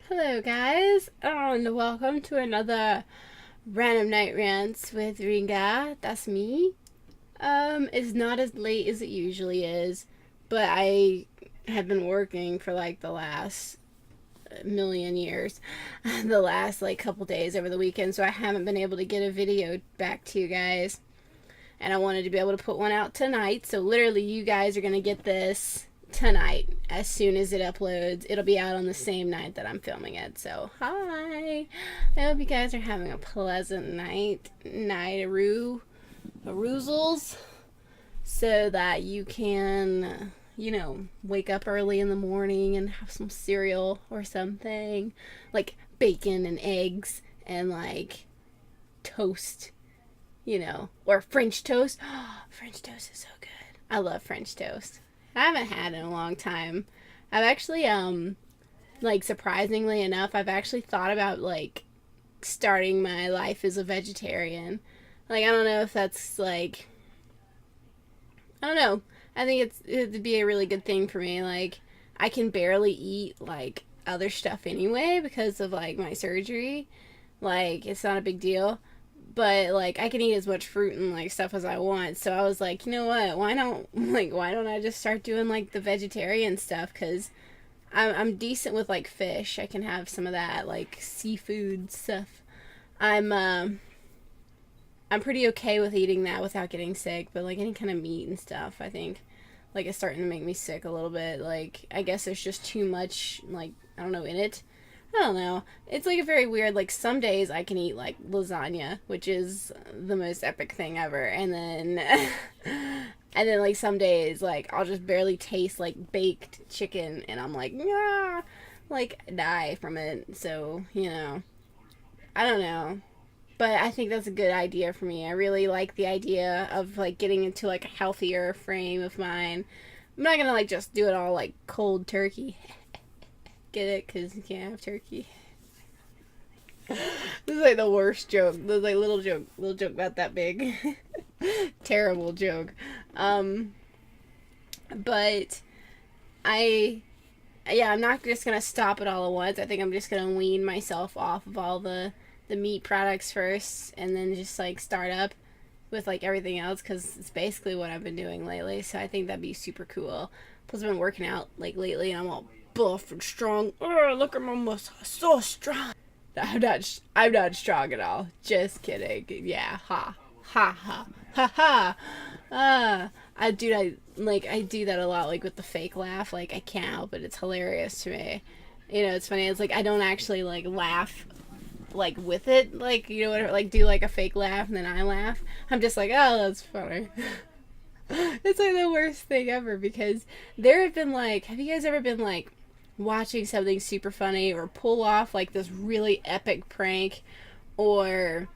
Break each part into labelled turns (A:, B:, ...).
A: Hello guys, and welcome to another Random Night Rants with Ringa. That's me. It's not as late as it usually is, but I have been working for like the last million years, the last like couple days over the weekend, so I haven't been able to get a video back to you guys. And I wanted to be able to put one out tonight, so literally you guys are gonna get this tonight as soon as it uploads. It'll be out on the same night that I'm filming it. So hi, I hope you guys are having a pleasant night-aroozles, so that you can wake up early in the morning and have some cereal or something, like bacon and eggs and like toast, or French toast. French toast is so good. I love French toast. I haven't had it in a long time. I've actually, like, surprisingly enough, I've actually thought about, like, starting my life as a vegetarian. Like, I don't know if that's, like, I don't know. I think it'd be a really good thing for me. Like, I can barely eat, like, other stuff anyway because of, like, my surgery. Like, it's not a big deal. But like I can eat as much fruit and like stuff as I want. So I was like, you know what? Why don't I just start doing like the vegetarian stuff? Because I'm decent with like fish. I can have some of that like seafood stuff. I'm uh, I'm pretty okay with eating that without getting sick. But like any kind of meat and stuff, I think like it's starting to make me sick a little bit. Like I guess there's just too much, like, I don't know, in it. I don't know. It's like a very weird, like some days I can eat like lasagna, which is the most epic thing ever. And then and then like some days like I'll just barely taste like baked chicken and I'm like, yeah, like die from it. So, I don't know. But I think that's a good idea for me. I really like the idea of like getting into like a healthier frame of mind. I'm not gonna like just do it all like cold turkey. Get it? Because you can't have turkey. This is like the worst joke. This is like little joke not that big. Terrible joke. But I, yeah, I'm not just gonna stop it all at once. I think I'm just gonna wean myself off of all the meat products first, and then just like start up with like everything else, because it's basically what I've been doing lately. So I think that'd be super cool. Plus I've been working out like lately and I'm all buff and strong. Oh, look at my muscles, so strong. I'm not strong at all. Just kidding. Yeah, ha ha ha ha. I do that a lot, like with the fake laugh. Like I can't help it. It's hilarious to me. It's funny. It's like I don't actually like laugh like with it, like, whatever, like do like a fake laugh and then I laugh. I'm just like, oh, that's funny. It's like the worst thing ever, because there have been like, have you guys ever been like watching something super funny or pull off like this really epic prank, or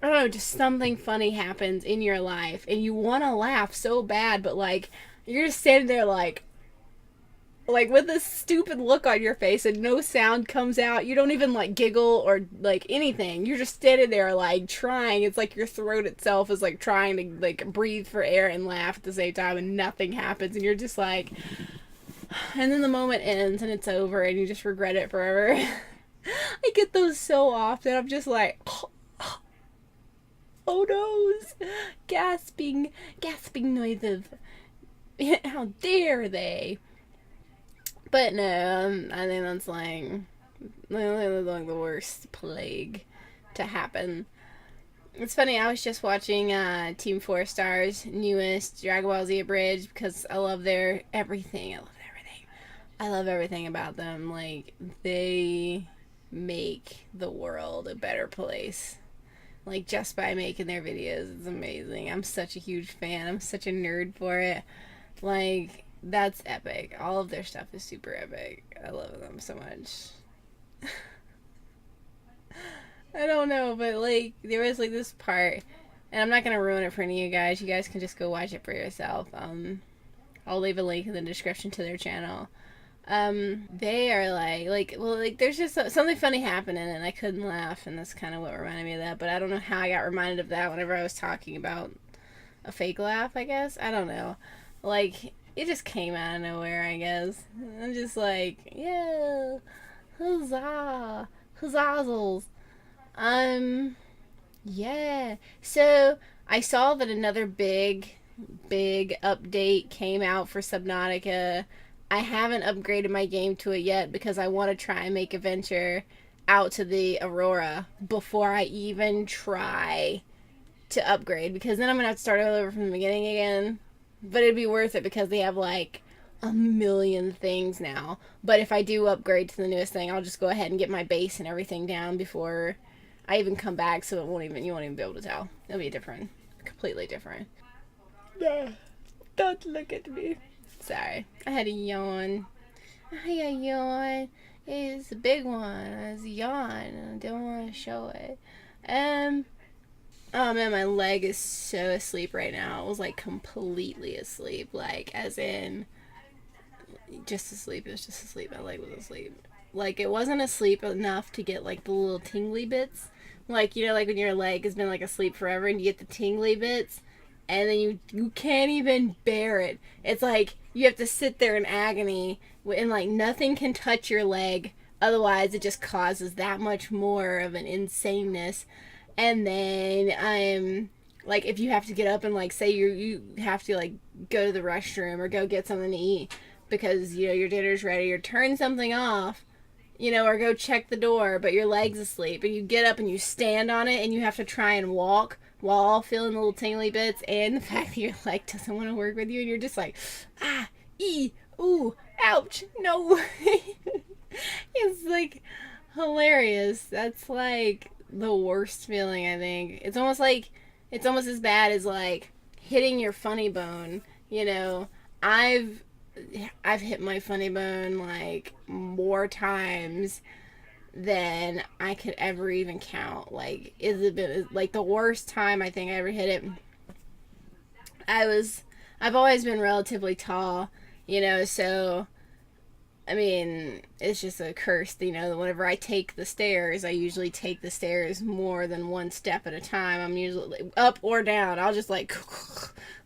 A: I don't know, just something funny happens in your life and you want to laugh so bad, but like you're just standing there like with this stupid look on your face and no sound comes out. You don't even like giggle or like anything. You're just standing there like trying. It's like your throat itself is like trying to like breathe for air and laugh at the same time, and nothing happens, and you're just like, and then the moment ends and it's over and you just regret it forever. I get those so often. I'm just like, oh noes, gasping noises. How dare they? But no, I think that's like the worst plague to happen. It's funny, I was just watching TeamFourStar's newest Dragon Ball Z Abridged, because I love their everything. I love everything about them. Like, they make the world a better place. Like, just by making their videos. It's amazing. I'm such a huge fan. I'm such a nerd for it. Like, that's epic. All of their stuff is super epic. I love them so much. I don't know, but like there was like this part, and I'm not gonna ruin it for any of you guys. You guys can just go watch it for yourself. I'll leave a link in the description to their channel. They are like there's just something funny happening, and I couldn't laugh, and that's kind of what reminded me of that. But I don't know how I got reminded of that whenever I was talking about a fake laugh. I guess I don't know. Like it just came out of nowhere. I guess I'm just like, yeah, Huzzah! Huzzazzles! Yeah. So I saw that another big update came out for Subnautica. I haven't upgraded my game to it yet because I want to try and make a venture out to the Aurora before I even try to upgrade, because then I'm gonna have to start all over from the beginning again. But it'd be worth it because they have like a million things now. But if I do upgrade to the newest thing, I'll just go ahead and get my base and everything down before I even come back, so you won't even be able to tell. It'll be different, completely different. Nah, don't look at me. Sorry, I had a yawn. I had a yawn. It's a big one. It's a yawn. I don't want to show it. Oh man, my leg is so asleep right now. It was like completely asleep, like as in just asleep. It was just asleep. My leg was asleep. Like it wasn't asleep enough to get like the little tingly bits. Like, you know, like when your leg has been like asleep forever and you get the tingly bits and then you can't even bear it. It's like you have to sit there in agony and like nothing can touch your leg. Otherwise it just causes that much more of an insaneness. And then like if you have to get up and like say you have to like go to the restroom or go get something to eat because you know your dinner's ready, or turn something off, you know, or go check the door, but your leg's asleep, and you get up and you stand on it and you have to try and walk while feeling the little tingly bits, and the fact that your leg doesn't want to work with you and you're just like, ah, ooh, ouch, no. It's like hilarious. That's like the worst feeling, I think. It's almost as bad as like hitting your funny bone, you know. I've hit my funny bone like more times than I could ever even count. Like, is it been like the worst time I think I ever hit it? I've always been relatively tall, you know, so I mean, it's just a curse, you know. Whenever I take the stairs, I usually take the stairs more than one step at a time. I'm usually up or down. I'll just like,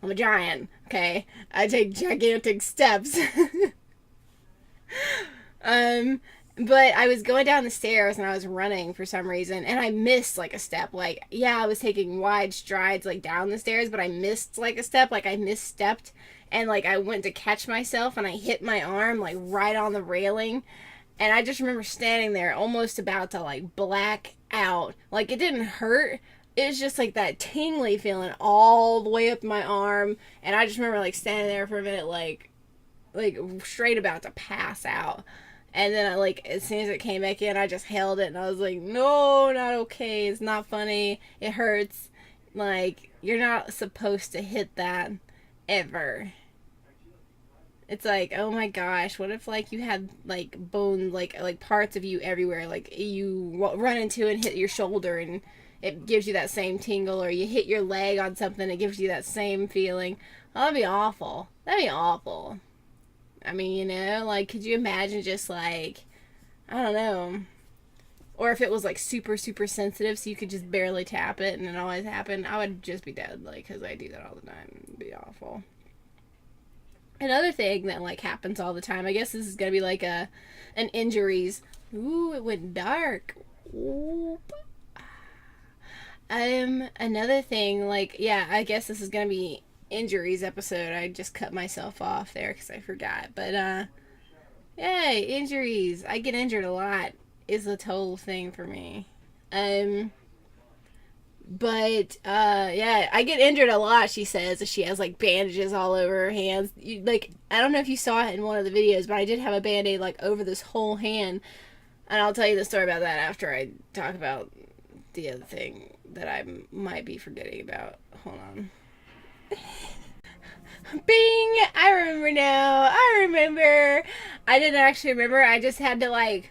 A: I'm a giant, okay? I take gigantic steps. But I was going down the stairs and I was running for some reason and I missed like a step. Like, yeah, I was taking wide strides like down the stairs, but I missed like a step. Like I misstepped and like I went to catch myself and I hit my arm like right on the railing. And I just remember standing there almost about to like black out. Like it didn't hurt. It was just like that tingly feeling all the way up my arm. And I just remember like standing there for a minute like straight about to pass out. And then I like as soon as it came back in, I just held it and I was like, no, not okay. It's not funny. It hurts. Like, you're not supposed to hit that ever. It's like, oh my gosh, what if like you had like bone, like parts of you everywhere, like you run into and hit your shoulder and it gives you that same tingle, or you hit your leg on something, it gives you that same feeling. Oh, that'd be awful. That'd be awful. I mean, you know, like, could you imagine just like, I don't know, or if it was like super, super sensitive so you could just barely tap it and it always happened, I would just be dead, like, because I do that all the time. It'd be awful. Another thing that like happens all the time, I guess this is gonna be like an injuries. Ooh, it went dark. Oop. Another thing, like, yeah, I guess this is gonna be injuries episode. I just cut myself off there because I forgot. But yeah, injuries. I get injured a lot. Is the total thing for me. But yeah, I get injured a lot. She says she has like bandages all over her hands. Like, I don't know if you saw it in one of the videos, but I did have a band-aid like over this whole hand. And I'll tell you the story about that after I talk about the other thing that I might be forgetting about. Hold on. Bing! I remember now. I remember. I didn't actually remember. I just had to like,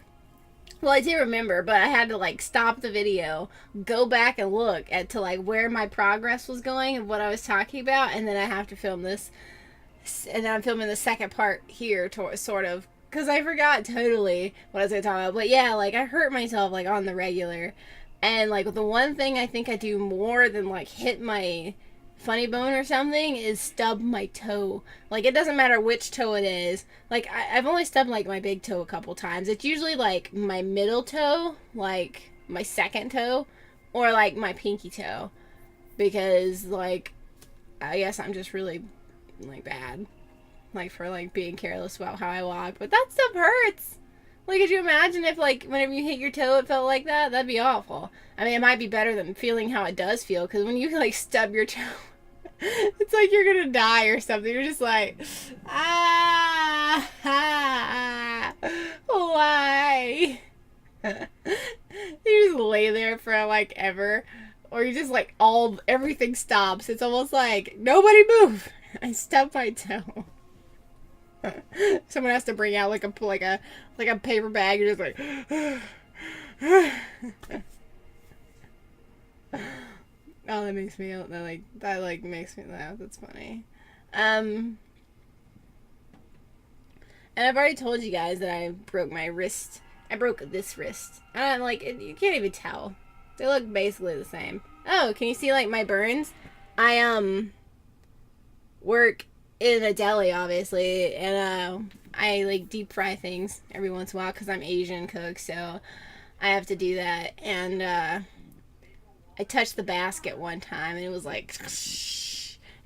A: well, I did remember, but I had to like stop the video, go back and look at to like where my progress was going and what I was talking about, and then I have to film this, and then I'm filming the second part here, sort of, because I forgot totally what I was going to talk about. But yeah, like I hurt myself like on the regular, and like the one thing I think I do more than like hit my funny bone or something is stub my toe. Like, it doesn't matter which toe it is. Like, I've only stubbed, like, my big toe a couple times. It's usually, like, my middle toe, like, my second toe, or, like, my pinky toe. Because, like, I guess I'm just really, like, bad. Like, for, like, being careless about how I walk. But that stuff hurts! Like, could you imagine if, like, whenever you hit your toe it felt like that? That'd be awful. I mean, it might be better than feeling how it does feel, because when you, like, stub your toe, it's like you're gonna die or something. You're just like, why? You just lay there for, like, ever. Or you just, like, everything stops. It's almost like, nobody move! I stubbed my toe. Someone has to bring out, like a paper bag. You're just like, oh, that makes me that makes me laugh. That's funny. And I've already told you guys that I broke my wrist. I broke this wrist. And you can't even tell. They look basically the same. Oh, can you see, like, my burns? I work in a deli, obviously, and I, like, deep fry things every once in a while because I'm Asian cook, so I have to do that. And I touched the basket one time and it was like,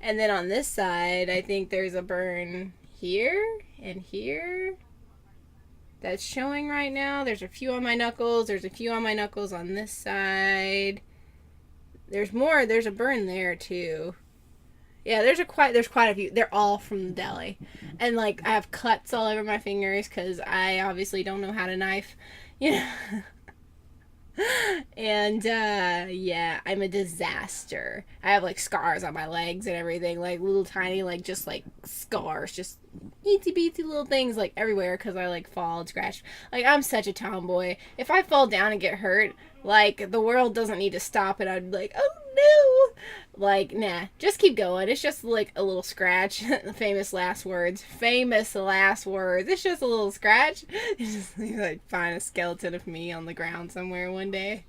A: and then on this side I think there's a burn here and here that's showing right now. There's a few on my knuckles. There's a few on my knuckles on this side. There's more. There's a burn there too. Yeah, there's quite a few. They're all from the deli. And, like, I have cuts all over my fingers because I obviously don't know how to knife. You know? And, yeah, I'm a disaster. I have, like, scars on my legs and everything. Like, little tiny, like, just, like, scars. Just itsy-bitsy little things, like, everywhere because I, like, fall and scratch. Like, I'm such a tomboy. If I fall down and get hurt, like, the world doesn't need to stop and I'd be like, oh, no! Like, nah, just keep going. It's just, like, a little scratch. Famous last words. Famous last words. It's just a little scratch. It's just, like, find a skeleton of me on the ground somewhere one day.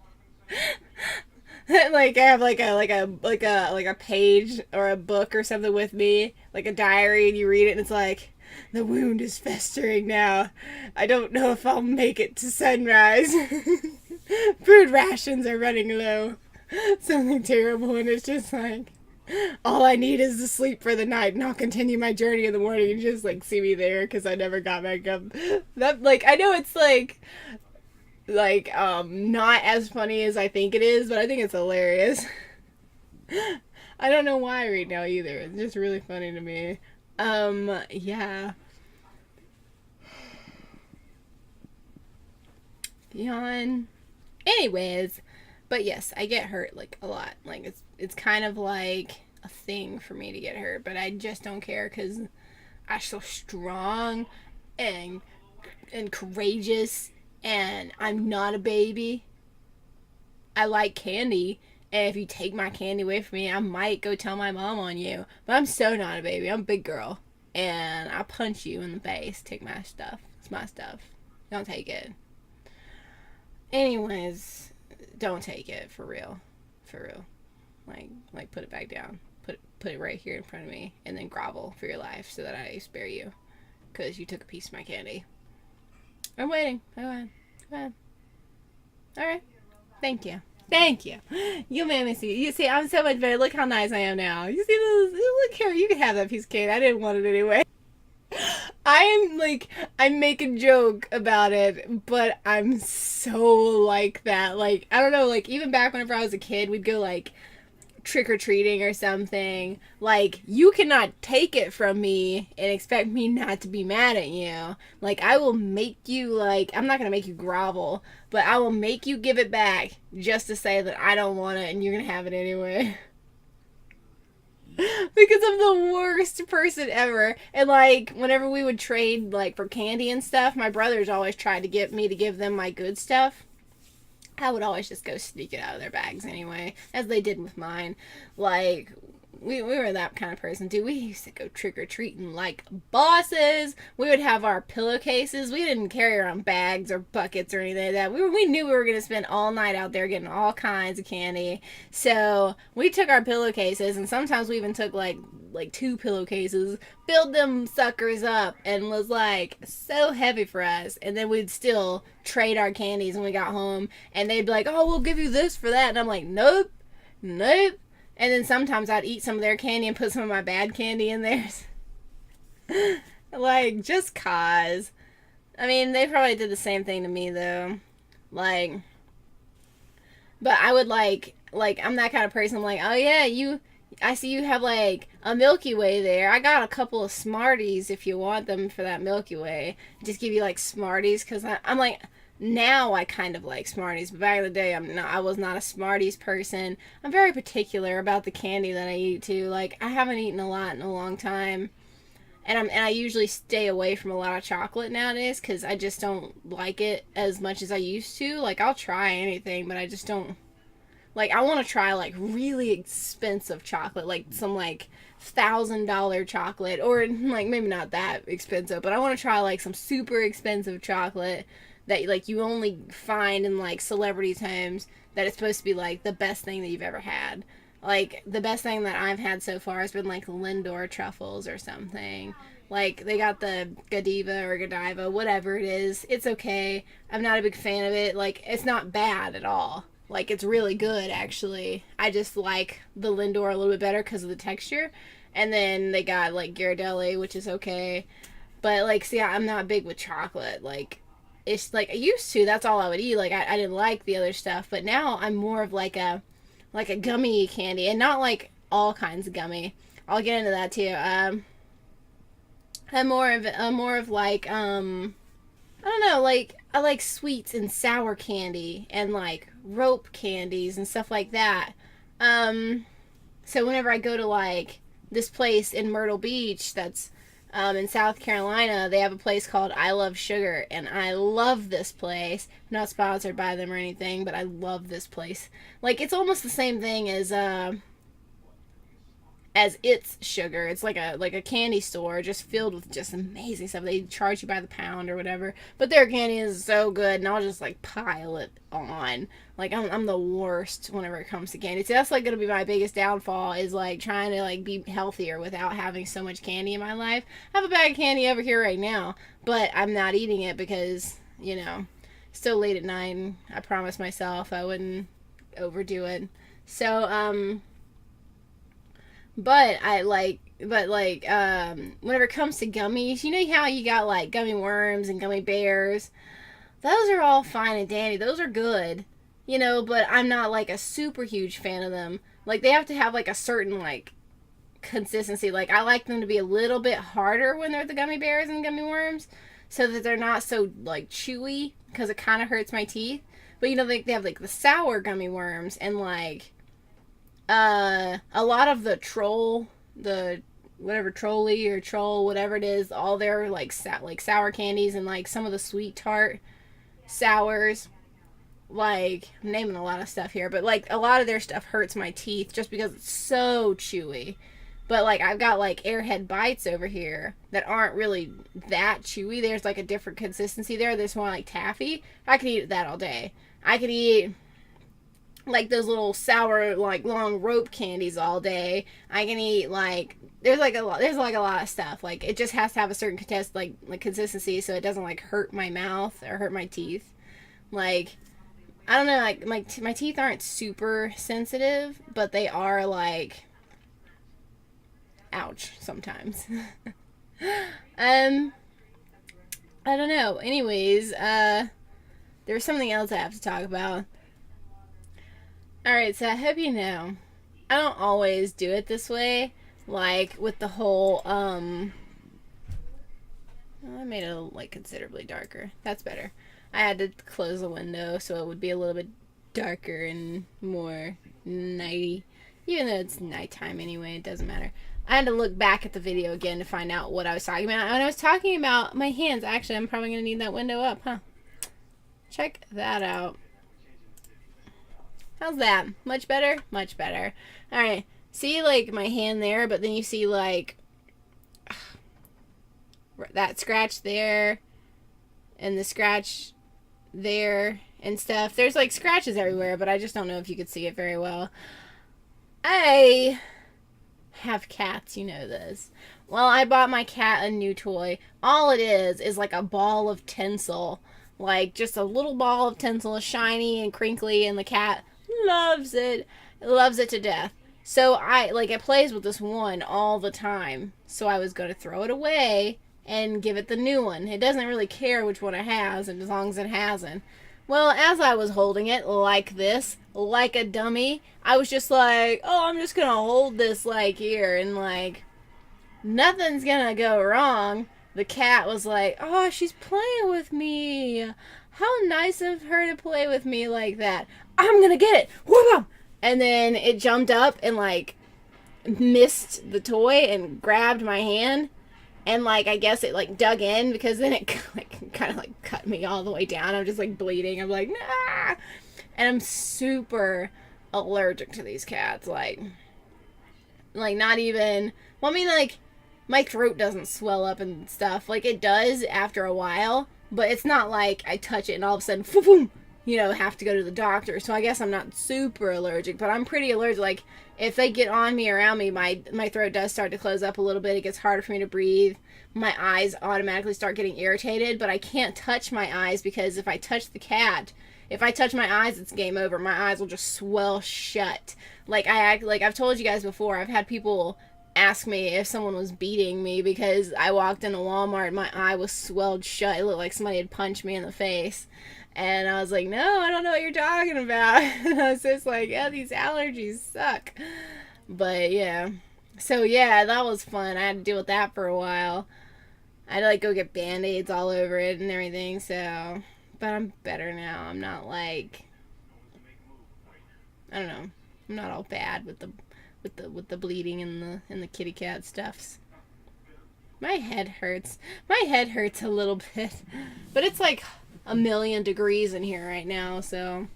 A: Like, I have, like a page or a book or something with me. Like a diary, and you read it, and it's like, the wound is festering now. I don't know if I'll make it to sunrise. Food rations are running low. Something terrible, and it's just like, all I need is to sleep for the night, and I'll continue my journey in the morning and just, like, see me there because I never got back up. That, like, I know it's like not as funny as I think it is, but I think it's hilarious. I don't know why right now either. It's just really funny to me. Yeah. Yawn. Anyways, but yes, I get hurt, like, a lot. Like, it's kind of like a thing for me to get hurt, but I just don't care because I'm so strong and courageous, and I'm not a baby. I like candy, and if you take my candy away from me, I might go tell my mom on you. But I'm so not a baby. I'm a big girl, and I'll punch you in the face. Take my stuff. It's my stuff. Don't take it. Anyways, don't take it, for real. For real. Like put it back down. Put it right here in front of me, and then grovel for your life so that I spare you. Because you took a piece of my candy. I'm waiting. Go ahead. Alright. Thank you. Thank you. You made me see. You see, I'm so much better. Look how nice I am now. You see those? Look here. You can have that piece of candy. I didn't want it anyway. I'm making a joke about it, but I'm so like that. Like, I don't know, like, even back whenever I was a kid, we'd go, like, trick-or-treating or something. Like, you cannot take it from me and expect me not to be mad at you. Like, I will make you, like, I'm not gonna make you grovel, but I will make you give it back just to say that I don't want it and you're gonna have it anyway. Because I'm the worst person ever. And, like, whenever we would trade, like, for candy and stuff, my brothers always tried to get me to give them my good stuff. I would always just go sneak it out of their bags anyway, as they did with mine. Like, we were that kind of person, dude. We used to go trick-or-treating like bosses. We would have our pillowcases. We didn't carry around bags or buckets or anything like that. We knew we were going to spend all night out there getting all kinds of candy. So we took our pillowcases, and sometimes we even took like 2 pillowcases, filled them suckers up, and was like so heavy for us. And then we'd still trade our candies when we got home, and they'd be like, oh, we'll give you this for that. And I'm like, nope. And then sometimes I'd eat some of their candy and put some of my bad candy in theirs. Like, just cause. I mean, they probably did the same thing to me, though. Like, but I would like, I'm that kind of person. I'm like, oh yeah, I see you have like a Milky Way there. I got a couple of Smarties if you want them for that Milky Way. Just give you like Smarties, because I'm like, now I kind of like Smarties, but back in the day I was not a Smarties person. I'm very particular about the candy that I eat too. Like, I haven't eaten a lot in a long time, and I usually stay away from a lot of chocolate nowadays because I just don't like it as much as I used to. Like, I'll try anything, but I just don't. Like, I want to try like really expensive chocolate, like some like $1,000 chocolate, or like maybe not that expensive, but I want to try like some super expensive chocolate that like you only find in like celebrities' homes, that it's supposed to be like the best thing that you've ever had. Like, the best thing that I've had so far has been like Lindor truffles or something. Like, they got the Godiva or Godiva, whatever it is. It's okay. I'm not a big fan of it. Like, it's not bad at all. Like, it's really good, actually. I just like the Lindor a little bit better because of the texture. And then they got like Ghirardelli, which is okay. But like, see, I'm not big with chocolate. Like, it's like I used to. That's all I would eat. Like, I didn't like the other stuff, but now I'm more of like a gummy candy, and not like all kinds of gummy. I'll get into that too. I'm more of like I don't know, like I like sweets and sour candy and like rope candies and stuff like that. So whenever I go to like this place in Myrtle Beach that's in South Carolina, they have a place called I Love Sugar, and I love this place. I'm not sponsored by them or anything, but I love this place. Like, it's almost the same thing as It's Sugar. It's like a candy store just filled with just amazing stuff. They charge you by the pound or whatever, but their candy is so good, and I'll just like pile it on. Like, I'm the worst whenever it comes to candy. So that's like gonna be my biggest downfall, is like trying to like be healthier without having so much candy in my life. I have a bag of candy over here right now, but I'm not eating it because, you know, it's still late at night, and I promised myself I wouldn't overdo it. So But whenever it comes to gummies, you know how you got like gummy worms and gummy bears? Those are all fine and dandy. Those are good, you know, but I'm not like a super huge fan of them. Like, they have to have like a certain like consistency. Like, I like them to be a little bit harder when they're the gummy bears and gummy worms, so that they're not so like chewy, because it kind of hurts my teeth. But you know, they have like the sour gummy worms, and like a lot of the trolley or troll, whatever it is, all their like sour candies, and like some of the sweet tart sours. Like, I'm naming a lot of stuff here, but like a lot of their stuff hurts my teeth just because it's so chewy. But like, I've got like Airhead Bites over here that aren't really that chewy. There's like a different consistency there. There's more like taffy. I could eat that all day. I could eat like those little sour like long rope candies all day. I can eat like there's like a lot of stuff. Like, it just has to have a certain consistency, so it doesn't like hurt my mouth or hurt my teeth. Like, I don't know, like my teeth aren't super sensitive, but they are like, ouch sometimes. I don't know. Anyways, there's something else I have to talk about. Alright, so I hope you know, I don't always do it this way. Like, with the whole, I made it like considerably darker. That's better. I had to close the window so it would be a little bit darker and more nighty. Even though it's nighttime anyway, it doesn't matter. I had to look back at the video again to find out what I was talking about. And I was talking about my hands. Actually, I'm probably going to need that window up, huh? Check that out. How's that? Much better? Much better. Alright, see like my hand there, but then you see like that scratch there and the scratch there and stuff. There's like scratches everywhere, but I just don't know if you could see it very well. I have cats, you know this. Well, I bought my cat a new toy. All it is like a ball of tinsel. Like just a little ball of tinsel, shiny and crinkly, and the cat loves it. It loves it to death. So it plays with this one all the time. So I was going to throw it away and give it the new one. It doesn't really care which one it has, and as long as it hasn't. Well, as I was holding it like this, like a dummy, I was just like, oh, I'm just gonna hold this like here, and like, nothing's gonna go wrong. The cat was like, oh, she's playing with me. How nice of her to play with me like that. I'm gonna get it. Whoop! And then it jumped up and like missed the toy and grabbed my hand. And like, I guess it like dug in, because then it like kind of like cut me all the way down. I'm just like bleeding. I'm like, nah. And I'm super allergic to these cats. Like not even, well, I mean, like, my throat doesn't swell up and stuff. Like, it does after a while, but it's not like I touch it and all of a sudden, boom, have to go to the doctor. So I guess I'm not super allergic, but I'm pretty allergic. Like, if they get on me, around me, my throat does start to close up a little bit. It gets harder for me to breathe. My eyes automatically start getting irritated, but I can't touch my eyes, because if I touch the cat, if I touch my eyes, it's game over. My eyes will just swell shut. Like I've told you guys before, I've had people ask me if someone was beating me because I walked into Walmart and my eye was swelled shut. It looked like somebody had punched me in the face. And I was like, no, I don't know what you're talking about. And I was just like, yeah, these allergies suck. But yeah. So yeah, that was fun. I had to deal with that for a while. I had to like go get Band-Aids all over it and everything, so, but I'm better now. I'm not like, I don't know. I'm not all bad with the bleeding and the kitty cat stuffs. My head hurts. My head hurts a little bit. But it's like 1,000,000 degrees in here right now, so.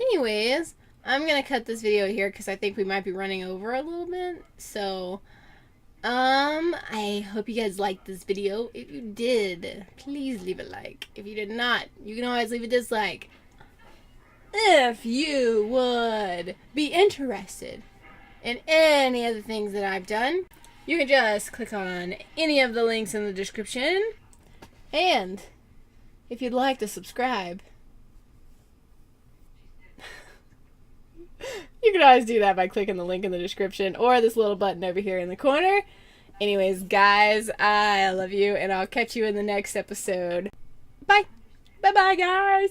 A: Anyways, I'm gonna cut this video here because I think we might be running over a little bit. So, I hope you guys liked this video. If you did, please leave a like. If you did not, you can always leave a dislike. If you would be interested in any of the things that I've done, you can just click on any of the links in the description. And if you'd like to subscribe, you can always do that by clicking the link in the description or this little button over here in the corner. Anyways, guys, I love you, and I'll catch you in the next episode. Bye. Bye-bye, guys.